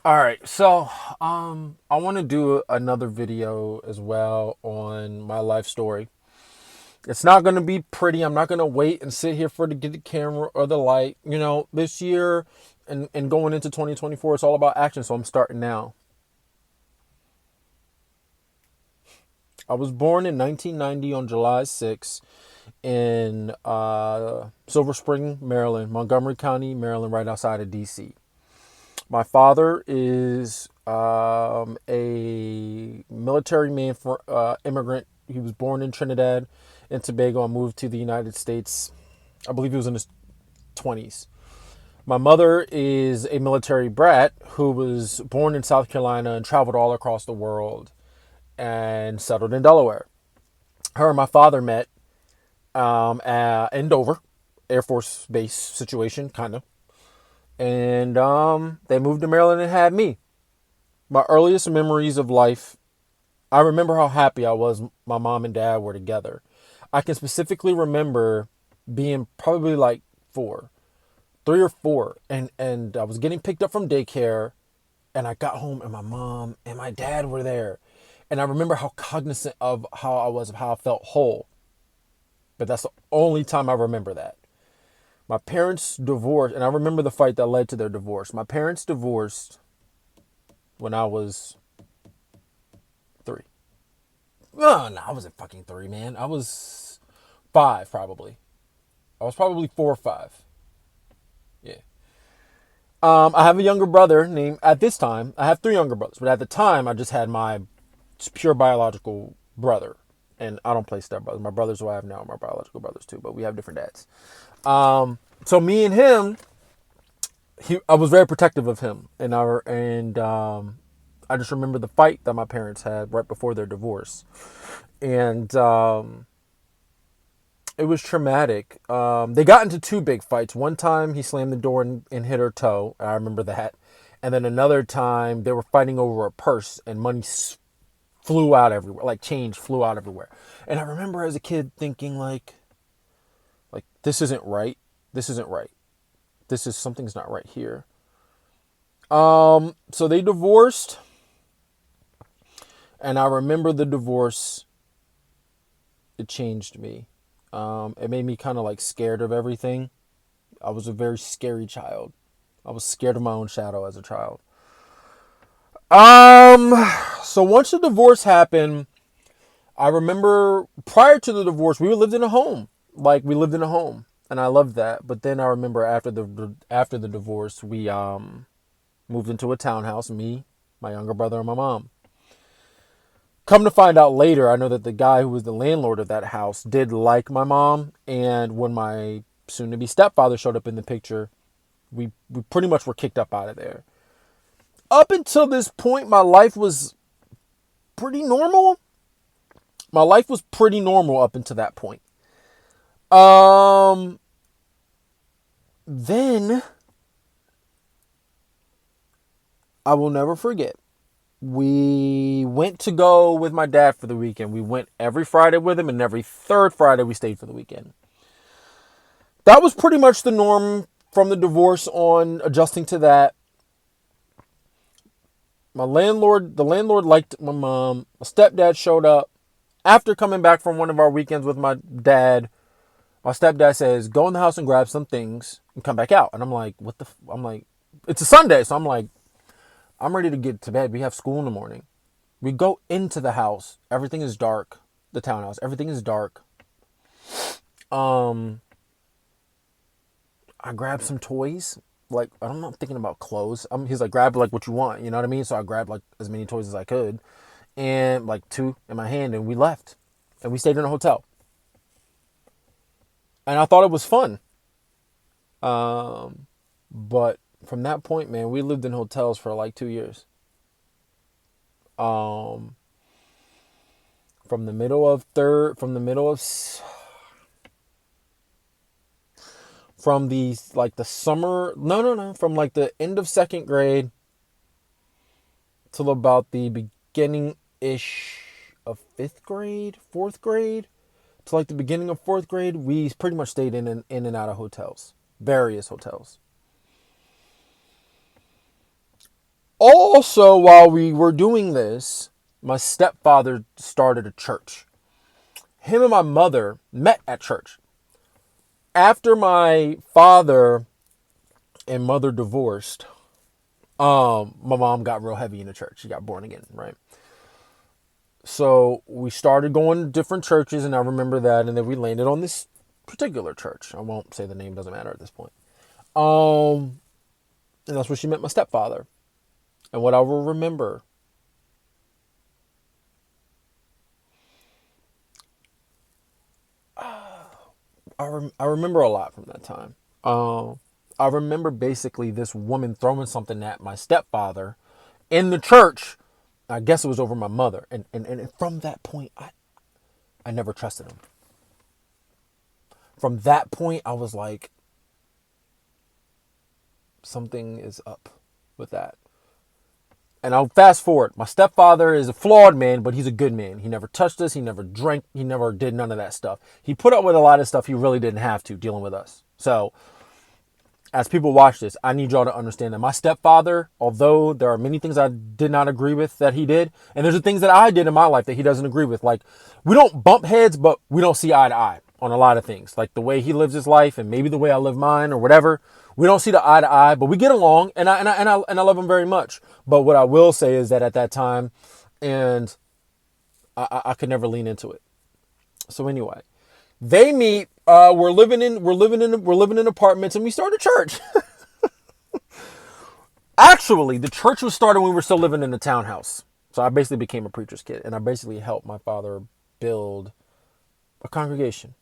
All right, so I want to do another video as well on my life story. It's not going to be pretty. I'm not going to wait and sit here for to get the camera or the light. This year and going into 2024, it's all about action. So I'm starting now. I was born in 1990 on July 6th in Silver Spring, Maryland, Montgomery County, Maryland, right outside of DC. My father is a military man for immigrant. He was born in Trinidad and Tobago and moved to the United States. I believe he was in his 20s. My mother is a military brat who was born in South Carolina and traveled all across the world and settled in Delaware. Her and my father met in Dover, Air Force Base situation, kind of. And they moved to Maryland and had me. My earliest memories of life, I remember how happy I was my mom and dad were together. I can specifically remember being probably like 3 or 4, and I was getting picked up from daycare, and I got home and my mom and my dad were there. And I remember how cognizant of how I was, of how I felt whole. But that's the only time I remember that. My parents divorced, and I remember the fight that led to their divorce. My parents divorced when I was 3. No, I wasn't fucking 3, man. I was 5, probably. I was probably 4 or 5. Yeah. I have a younger brother named, at this time, I have 3 younger brothers, but at the time, I just had my pure biological brother. And I don't play stepbrothers. My brothers who I have now are my biological brothers too, but we have different dads. So me and him, I was very protective of him, I just remember the fight that my parents had right before their divorce, and it was traumatic. They got into 2 big fights. One time he slammed the door and hit her toe. I remember that. And then another time they were fighting over a purse and money flew out everywhere, like change flew out everywhere. And I remember as a kid thinking like this isn't right. This isn't right. Something's not right here. So they divorced, and I remember the divorce. It changed me. It made me kind of like scared of everything. I was a very scary child. I was scared of my own shadow as a child. So once the divorce happened, I remember prior to the divorce, we lived in a home. Like we lived in a home, and I loved that. But then I remember after the divorce, we moved into a townhouse. Me, my younger brother, and my mom. Come to find out later, I know that the guy who was the landlord of that house did like my mom, and when my soon-to-be stepfather showed up in the picture, we pretty much were kicked up out of there. Up until this point, my life was pretty normal. My life was pretty normal up until that point. Then I will never forget. We went to go with my dad for the weekend. We went every Friday with him, and every third Friday we stayed for the weekend. That was pretty much the norm from the divorce on, adjusting to that. The landlord liked my mom. My stepdad showed up. After coming back from one of our weekends with my dad, my stepdad says, go in the house and grab some things and come back out. And I'm like, I'm like, it's a Sunday. So I'm like, I'm ready to get to bed. We have school in the morning. We go into the house. Everything is dark. The townhouse. Everything is dark. I grabbed some toys. Like, I'm not thinking about clothes. He's like, grab like what you want. You know what I mean? So I grabbed like as many toys as I could. And like 2 in my hand. And we left. And we stayed in a hotel. And I thought it was fun. But from that point, man, we lived in hotels for like 2 years. Um, from the middle of third, from the like the summer, no, from like the end of second grade till about the beginning ish of 5th grade, 4th grade, to like the beginning of 4th grade, we pretty much stayed in and out of hotels, various hotels. Also, while we were doing this, my stepfather started a church. Him and my mother met at church. After my father and mother divorced, my mom got real heavy in the church. She got born again, right? So we started going to different churches, and I remember that, and then we landed on this particular church. I won't say the name, doesn't matter at this point. And that's where she met my stepfather. And what I will remember, I remember a lot from that time. I remember basically this woman throwing something at my stepfather in the church. I guess it was over my mother. And from that point, I never trusted him. From that point, I was like, something is up with that. And I'll fast forward. My stepfather is a flawed man, but he's a good man. He never touched us. He never drank. He never did none of that stuff. He put up with a lot of stuff he really didn't have to dealing with us. So as people watch this, I need y'all to understand that my stepfather, although there are many things I did not agree with that he did, and there's the things that I did in my life that he doesn't agree with. Like, we don't bump heads, but we don't see eye to eye on a lot of things. Like the way he lives his life and maybe the way I live mine or whatever. We don't see the eye to eye, but we get along, and I love him very much. But what I will say is that at that time, and I could never lean into it. So anyway, they meet. We're living in apartments, and we start a church. Actually, the church was started when we were still living in the townhouse. So I basically became a preacher's kid, and I basically helped my father build a congregation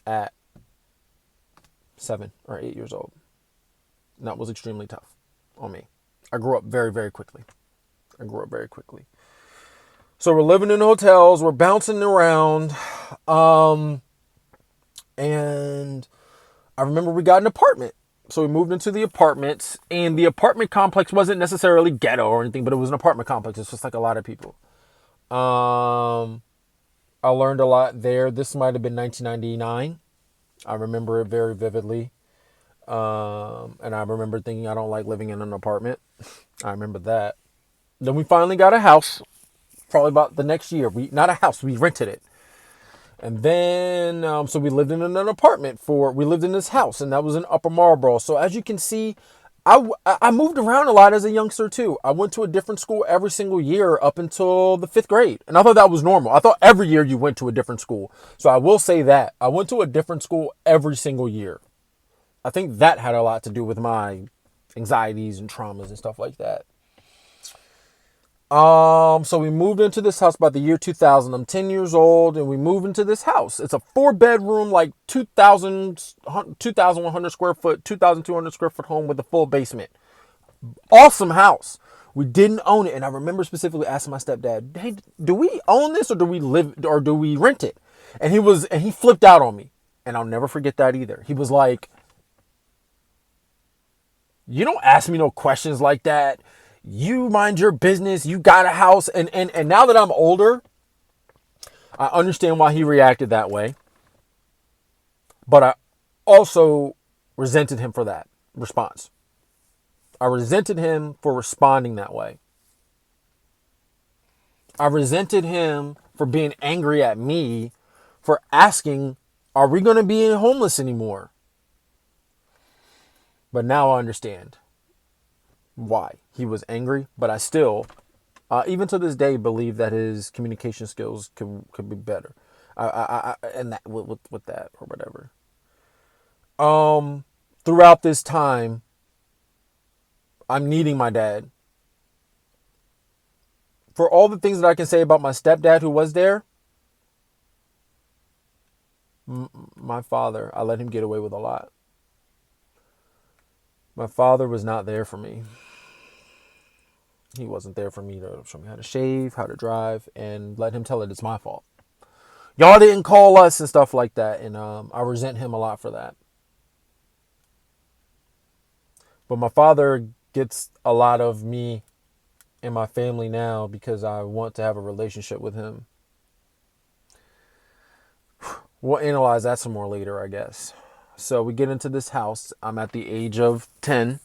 at 7 or 8 years old. And that was extremely tough on me. I grew up very, very quickly. So we're living in hotels, we're bouncing around, and I remember we got an apartment. So we moved into the apartments, and the apartment complex wasn't necessarily ghetto or anything, but it was an apartment complex. It's just like a lot of people. I learned a lot there. This might have been 1999. I remember it very vividly. And I remember thinking I don't like living in an apartment. I remember that. Then we finally got a house, probably about the next year. Not a house, we rented it. And then, so we lived in an apartment we lived in this house, and that was in Upper Marlboro. So as you can see, I moved around a lot as a youngster too. I went to a different school every single year up until the 5th grade. And I thought that was normal. I thought every year you went to a different school. So I will say that. I went to a different school every single year. I think that had a lot to do with my anxieties and traumas and stuff like that. So we moved into this house by the year 2000. I'm 10 years old, and we moved into this house. It's a 4-bedroom, like 2,100 square foot, 2,200 square foot home with a full basement. Awesome house. We didn't own it, and I remember specifically asking my stepdad, "Hey, do we own this, or do we rent it?" And he flipped out on me, and I'll never forget that either. He was like, "You don't ask me no questions like that. You mind your business. You got a house." And now that I'm older, I understand why he reacted that way. But I also resented him for that response. I resented him for responding that way. I resented him for being angry at me for asking, "Are we going to be homeless anymore?" But now I understand why he was angry. But I still, even to this day, believe that his communication skills could be better. And that with that or whatever. Throughout this time, I'm needing my dad. For all the things that I can say about my stepdad who was there, my father, I let him get away with a lot. My father was not there for me. He wasn't there for me to show me how to shave, how to drive, and let him tell it it's my fault. Y'all didn't call us and stuff like that, and I resent him a lot for that. But my father gets a lot of me and my family now because I want to have a relationship with him. We'll analyze that some more later, I guess. So we get into this house. I'm at the age of 10.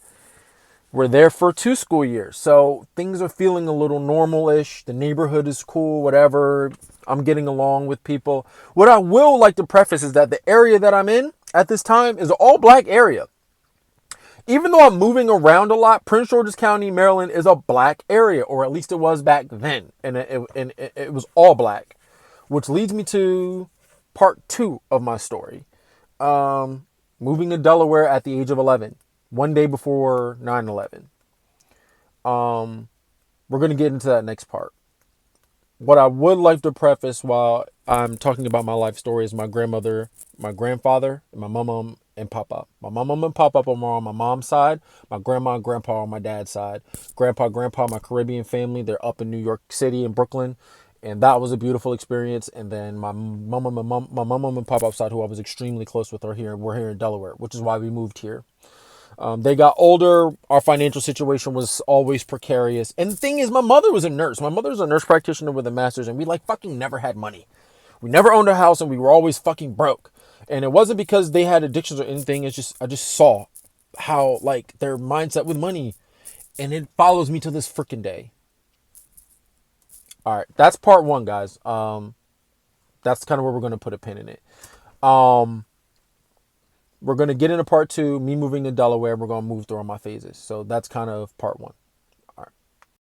We're there for 2 school years. So things are feeling a little normal-ish. The neighborhood is cool, whatever. I'm getting along with people. What I will like to preface is that the area that I'm in at this time is an all-black area. Even though I'm moving around a lot, Prince George's County, Maryland is a black area, or at least it was back then. And it was all black, which leads me to part 2 of my story. Moving to Delaware at the age of 11, one day before 9/11. We're going to get into that next part. What I would like to preface while I'm talking about my life story is my grandmother, my grandfather, and my mom and papa. My mom and papa are on my mom's side. My grandma and grandpa are on my dad's side. Grandpa, my Caribbean family, they're up in New York City and Brooklyn. And that was a beautiful experience. And then my mom and papa side, who I was extremely close with, are here. We're here in Delaware, which is why we moved here. They got older. Our financial situation was always precarious. And the thing is, my mother was a nurse. My mother was a nurse practitioner with a master's, and we like fucking never had money. We never owned a house, and we were always fucking broke. And it wasn't because they had addictions or anything. It's just, I just saw how like their mindset with money, and it follows me to this freaking day. All right, that's part 1, guys. That's kind of where we're gonna put a pin in it. We're going to get into part 2, me moving to Delaware. We're going to move through all my phases. So that's kind of part 1.